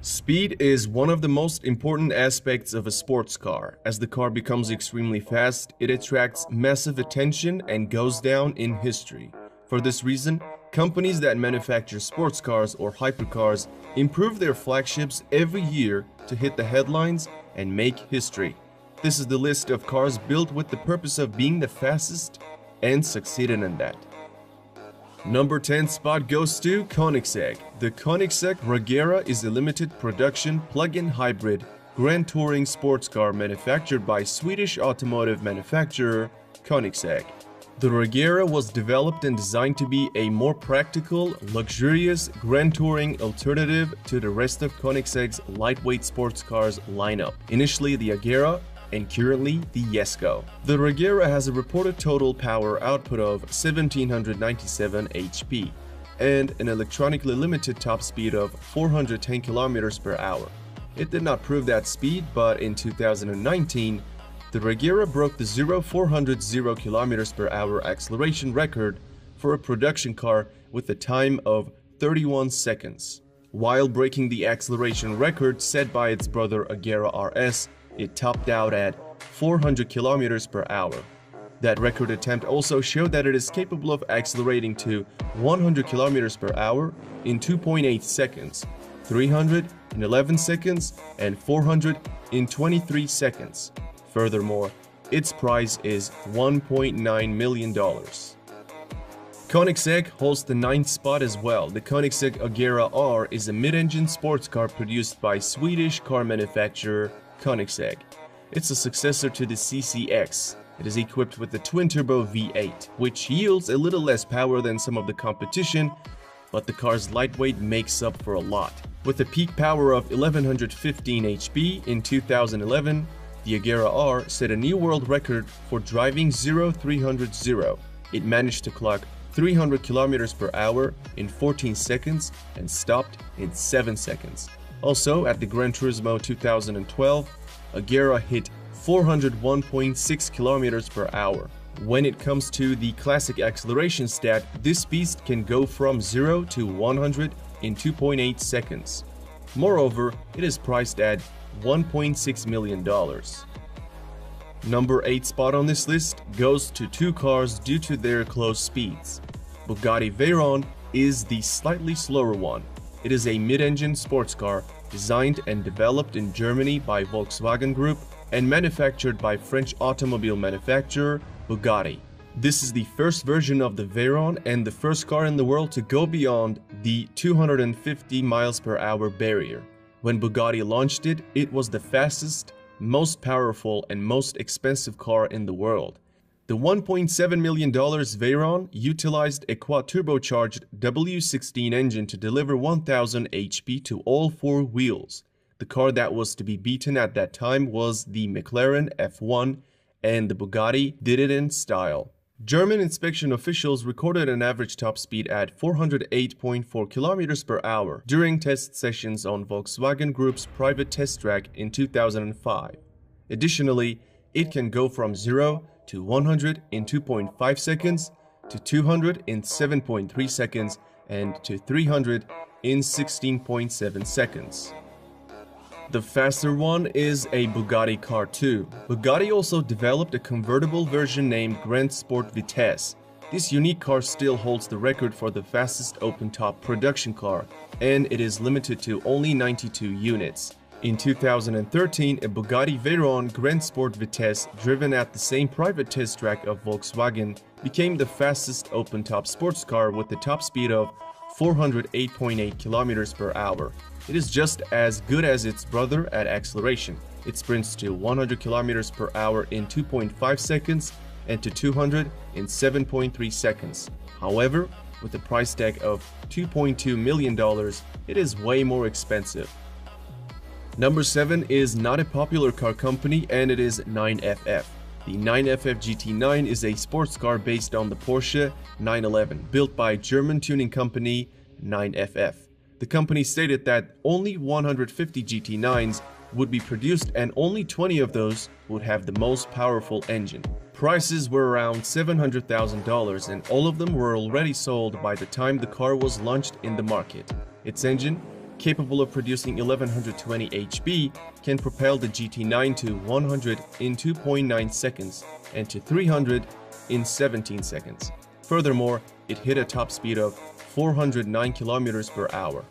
Speed is one of the most important aspects of a sports car. As the car becomes extremely fast, it attracts massive attention and goes down in history. For this reason, companies that manufacture sports cars or hypercars improve their flagships every year to hit the headlines and make history. This is the list of cars built with the purpose of being the fastest and succeeded in that. Number 10 spot goes to Koenigsegg. The Koenigsegg Regera is a limited production plug-in hybrid grand touring sports car manufactured by Swedish automotive manufacturer Koenigsegg. The Regera was developed and designed to be a more practical, luxurious grand touring alternative to the rest of Koenigsegg's lightweight sports cars lineup. Initially the Agera, and currently the Jesko. The Regera has a reported total power output of 1797 HP and an electronically limited top speed of 410 km per hour. It did not prove that speed, but in 2019, the Regera broke the 400 km per hour acceleration record for a production car with a time of 31 seconds. While breaking the acceleration record set by its brother Agera RS, it topped out at 400 km per hour. That record attempt also showed that it is capable of accelerating to 100 km per hour in 2.8 seconds, 300 in 11 seconds, and 400 in 23 seconds. Furthermore, its price is $1.9 million. Koenigsegg holds the 9th spot as well. The Koenigsegg Agera R is a mid-engine sports car produced by Swedish car manufacturer Koenigsegg. It's a successor to the CCX. It is equipped with the twin-turbo V8, which yields a little less power than some of the competition, but the car's lightweight makes up for a lot. With a peak power of 1115 HP in 2011, the Agera R set a new world record for driving 0-300. It managed to clock 300 km per hour in 14 seconds and stopped in 7 seconds. Also, at the Gran Turismo 2012, Agera hit 401.6 km per hour. When it comes to the classic acceleration stat, this beast can go from 0 to 100 in 2.8 seconds. Moreover, it is priced at $1.6 million. Number 8 spot on this list goes to two cars due to their close speeds. Bugatti Veyron is the slightly slower one. It is a mid-engine sports car designed and developed in Germany by Volkswagen Group and manufactured by French automobile manufacturer Bugatti. This is the first version of the Veyron and the first car in the world to go beyond the 250 miles per hour barrier. When Bugatti launched it, it was the fastest, most powerful, and most expensive car in the world. The $1.7 million Veyron utilized a quad-turbocharged W16 engine to deliver 1000 HP to all four wheels. The car that was to be beaten at that time was the McLaren F1, and the Bugatti did it in style. German inspection officials recorded an average top speed at 408.4 km per hour during test sessions on Volkswagen Group's private test track in 2005. Additionally, it can go from 0 to 100 in 2.5 seconds, to 200 in 7.3 seconds, and to 300 in 16.7 seconds. The faster one is a Bugatti car too. Bugatti also developed a convertible version named Grand Sport Vitesse. This unique car still holds the record for the fastest open-top production car, and it is limited to only 92 units. In 2013, a Bugatti Veyron Grand Sport Vitesse, driven at the same private test track of Volkswagen, became the fastest open-top sports car with a top speed of 408.8 km per hour. It is just as good as its brother at acceleration. It sprints to 100 km per hour in 2.5 seconds and to 200 in 7.3 seconds. However, with a price tag of $2.2 million, it is way more expensive. Number 7 is not a popular car company, and it is 9FF. The 9FF GT9 is a sports car based on the Porsche 911, built by German tuning company 9FF. The company stated that only 150 GT9s would be produced and only 20 of those would have the most powerful engine. Prices were around $700,000 and all of them were already sold by the time the car was launched in the market. Its engine capable of producing 1120 HP, can propel the GT9 to 100 in 2.9 seconds and to 300 in 17 seconds. Furthermore, it hit a top speed of 409 km per hour.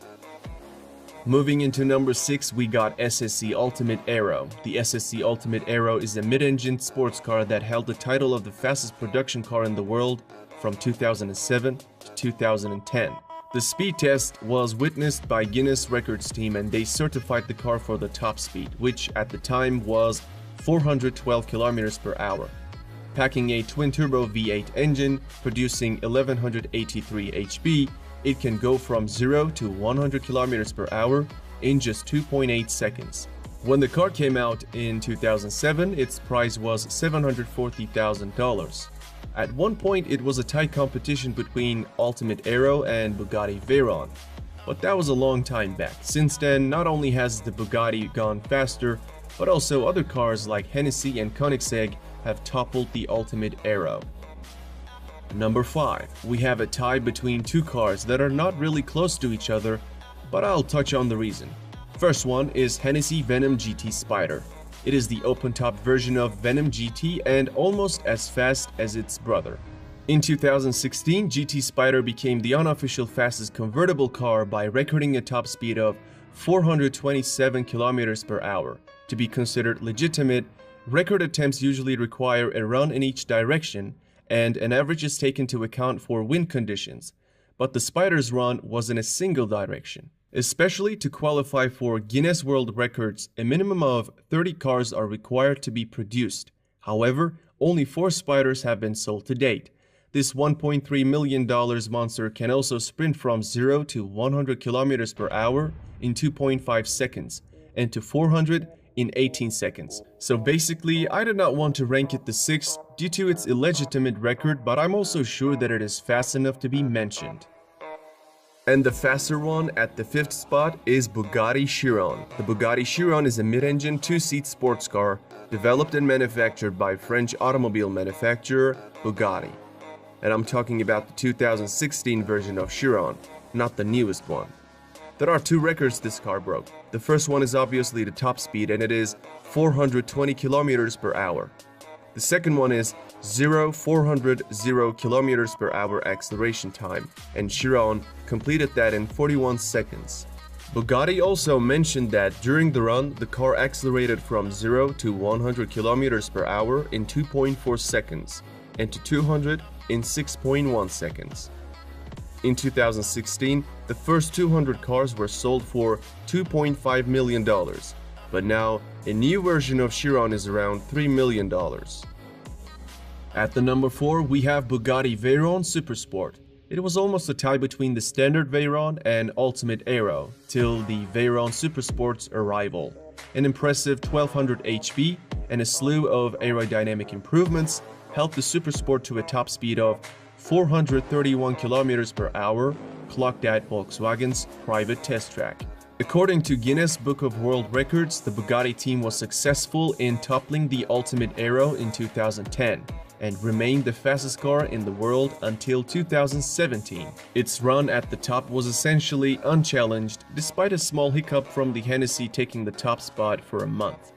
Moving into number 6, we got SSC Ultimate Aero. The SSC Ultimate Aero is a mid-engine sports car that held the title of the fastest production car in the world from 2007 to 2010. The speed test was witnessed by Guinness Records team, and they certified the car for the top speed, which at the time was 412 km per hour. Packing a twin-turbo V8 engine, producing 1183 HP, it can go from 0 to 100 km per hour in just 2.8 seconds. When the car came out in 2007, its price was $740,000. At one point, it was a tight competition between Ultimate Aero and Bugatti Veyron, but that was a long time back. Since then, not only has the Bugatti gone faster, but also other cars like Hennessey and Koenigsegg have toppled the Ultimate Aero. Number 5. We have a tie between two cars that are not really close to each other, but I'll touch on the reason. First one is Hennessey Venom GT Spyder. It is the open-top version of Venom GT and almost as fast as its brother. In 2016, GT Spyder became the unofficial fastest convertible car by recording a top speed of 427 km per hour. To be considered legitimate, record attempts usually require a run in each direction, and an average is taken into account for wind conditions, but the Spyder's run was in a single direction. Especially to qualify for Guinness World Records, a minimum of 30 cars are required to be produced. However, only 4 Spyders have been sold to date. This $1.3 million monster can also sprint from 0 to 100 km per hour in 2.5 seconds and to 400 in 18 seconds. So basically, I did not want to rank it the 6th due to its illegitimate record, but I'm also sure that it is fast enough to be mentioned. And the faster one at the 5th spot is Bugatti Chiron. The Bugatti Chiron is a mid-engine 2-seat sports car developed and manufactured by French automobile manufacturer Bugatti. And I'm talking about the 2016 version of Chiron, not the newest one. There are 2 records this car broke. The first one is obviously the top speed, and it is 420 km per hour. The second one is 400 km per hour acceleration time, and Chiron completed that in 41 seconds. Bugatti also mentioned that during the run, the car accelerated from 0 to 100 km per hour in 2.4 seconds and to 200 in 6.1 seconds. In 2016, the first 200 cars were sold for $2.5 million, but now a new version of Chiron is around $3 million. At the number 4, we have Bugatti Veyron Supersport. It was almost a tie between the standard Veyron and Ultimate Aero till the Veyron Supersport's arrival. An impressive 1200 HP and a slew of aerodynamic improvements helped the Supersport to a top speed of 431 km per hour, clocked at Volkswagen's private test track. According to Guinness Book of World Records, the Bugatti team was successful in toppling the Ultimate Aero in 2010 and remained the fastest car in the world until 2017. Its run at the top was essentially unchallenged, despite a small hiccup from the Hennessey taking the top spot for a month.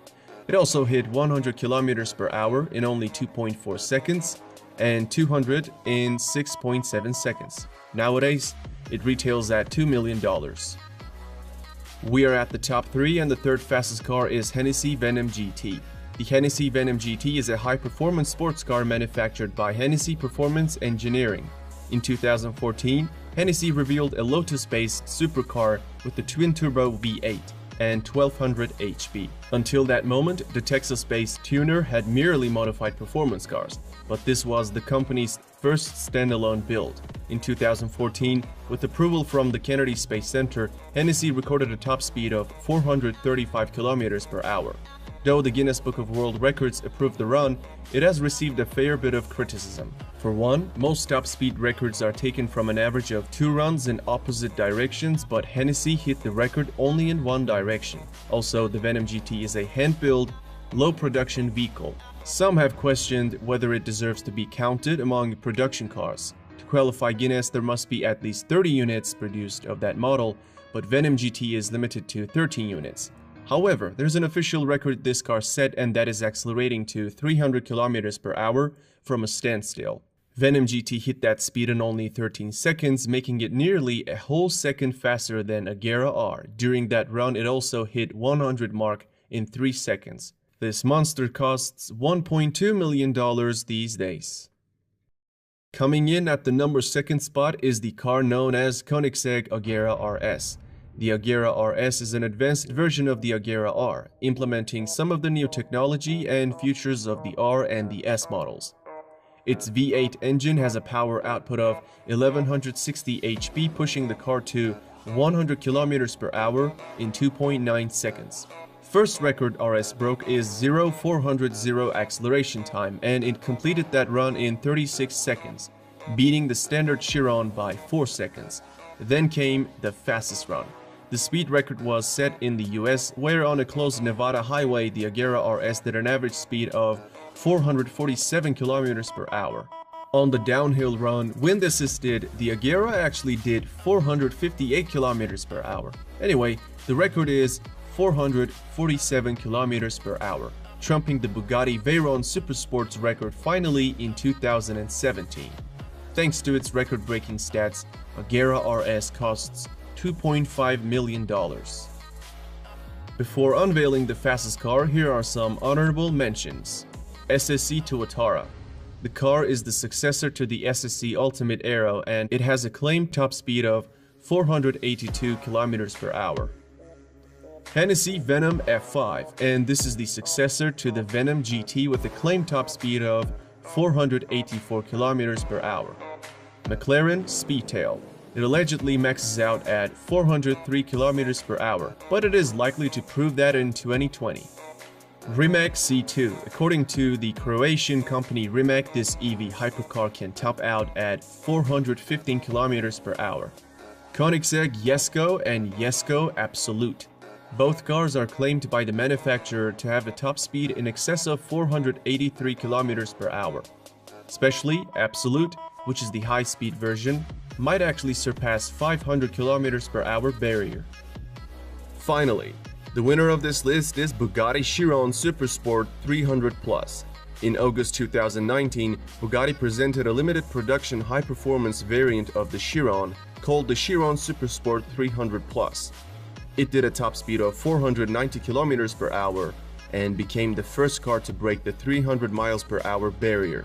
It also hit 100 km per hour in only 2.4 seconds and 200 in 6.7 seconds. Nowadays, it retails at $2 million. We are at the top 3, and the third fastest car is Hennessey Venom GT. The Hennessey Venom GT is a high-performance sports car manufactured by Hennessey Performance Engineering. In 2014, Hennessey revealed a Lotus-based supercar with a twin-turbo V8 and 1200 HP. Until that moment, the Texas-based tuner had merely modified performance cars, but this was the company's first standalone build. In 2014, with approval from the Kennedy Space Center, Hennessey recorded a top speed of 435 km per hour. Though the Guinness Book of World Records approved the run, it has received a fair bit of criticism. For one, most top speed records are taken from an average of 2 runs in opposite directions, but Hennessey hit the record only in one direction. Also, the Venom GT is a hand-built, low-production vehicle. Some have questioned whether it deserves to be counted among production cars. To qualify Guinness, there must be at least 30 units produced of that model, but Venom GT is limited to 13 units. However, there's an official record this car set, and that is accelerating to 300 km per hour from a standstill. Venom GT hit that speed in only 13 seconds, making it nearly a whole second faster than Agera R. During that run, it also hit 100 mark in 3 seconds. This monster costs $1.2 million these days. Coming in at the number 2nd spot is the car known as Koenigsegg Agera RS. The Agera RS is an advanced version of the Agera R, implementing some of the new technology and features of the R and the S models. Its V8 engine has a power output of 1160 HP, pushing the car to 100 km per hour in 2.9 seconds. First record RS broke is 0-400 acceleration time, and it completed that run in 36 seconds, beating the standard Chiron by 4 seconds. Then came the fastest run. The speed record was set in the US, where on a closed Nevada highway, the Agera RS did an average speed of 447 km per hour. On the downhill run, wind assisted, the Agera actually did 458 km per hour. Anyway, the record is 447 km per hour, trumping the Bugatti Veyron Supersport's record finally in 2017. Thanks to its record-breaking stats, Agera RS costs $2.5 million. Before unveiling the fastest car, here are some honorable mentions. SSC Tuatara. The car is the successor to the SSC Ultimate Aero, and it has a claimed top speed of 482 km per hour. Hennessey Venom F5, and this is the successor to the Venom GT with a claimed top speed of 484 km per hour. McLaren Speedtail. It allegedly maxes out at 403 km per hour, but it is likely to prove that in 2020. Rimac C2. According to the Croatian company Rimac, this EV hypercar can top out at 415 km per hour. Koenigsegg Jesko and Jesko Absolut. Both cars are claimed by the manufacturer to have a top speed in excess of 483 km per hour. Especially Absolut, which is the high-speed version, might actually surpass 500 km per hour barrier. Finally, the winner of this list is Bugatti Chiron Supersport 300+. In August 2019, Bugatti presented a limited production high-performance variant of the Chiron called the Chiron Supersport 300+. It did a top speed of 490 km per hour and became the first car to break the 300 miles per hour barrier.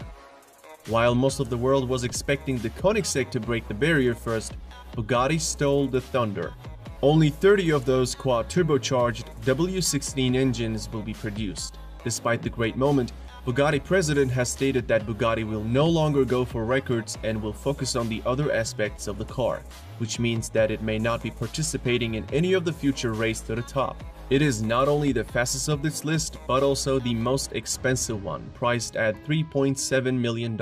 While most of the world was expecting the Koenigsegg to break the barrier first, Bugatti stole the thunder. Only 30 of those quad-turbocharged W16 engines will be produced. Despite the great moment, Bugatti president has stated that Bugatti will no longer go for records and will focus on the other aspects of the car, which means that it may not be participating in any of the future race to the top. It is not only the fastest of this list, but also the most expensive one, priced at $3.7 million.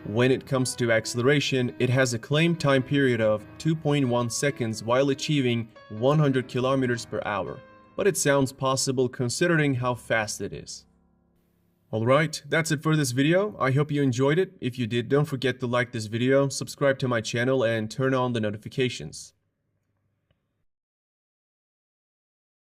When it comes to acceleration, it has a claimed time period of 2.1 seconds while achieving 100 km per hour, but it sounds possible considering how fast it is. Alright, that's it for this video. I hope you enjoyed it. If you did, don't forget to like this video, subscribe to my channel, and turn on the notifications.